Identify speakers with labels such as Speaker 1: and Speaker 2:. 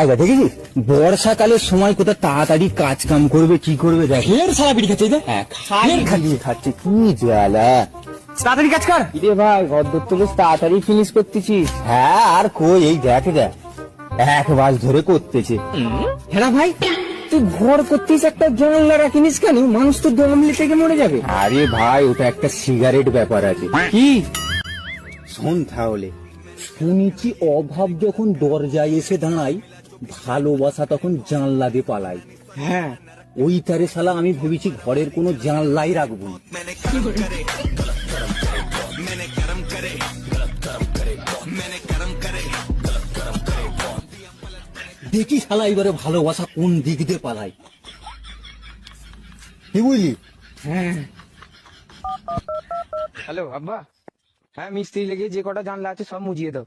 Speaker 1: একবার দেখেছিস বর্ষাকালের সময় কোথায় তাড়াতাড়ি কাজ কাম করবে কি করবে দেখ
Speaker 2: ফের সারা বিড়ি খাচ্ছে যে?
Speaker 1: হ্যাঁ খালি খাচ্ছে কি জ্বালা।
Speaker 2: তাড়াতাড়ি কাজ কর।
Speaker 1: কিরে ভাই ঘর দত্ত বেশ তাড়াতাড়ি ফিনিশ করতেছিস? হ্যাঁ আর কই এই দেখ দেখ 1 মাস ধরে করতেছে।
Speaker 2: হ্যাঁ ভাই, তুই ঘর করতিস একটা জানলা রাখিনিস কেন? মানুষ তো দমলি থেকে মরে যাবে।
Speaker 1: আরে ভাই ওটা একটা সিগারেট ব্যাপার আছে।
Speaker 2: কি
Speaker 1: শোন তাহলে, শুনেছি অভাব যখন দরজায় এসে দাঁড়ায় ভালোবাসা তখন জানলা দিয়ে পালায়।
Speaker 2: হ্যাঁ,
Speaker 1: ওই তারে শালা আমি ভেবেছি ঘরের কোনো জানলাই রাখবো না। দেখি শালা এবারে ভালোবাসা কোন দিক দিয়ে পালায়। কি বুঝলি?
Speaker 2: হ্যাঁ। হ্যালো আব্বা, হ্যাঁ মিস্ত্রি লেগে যে কটা জানলা আছে সব মুজিয়ে দাও।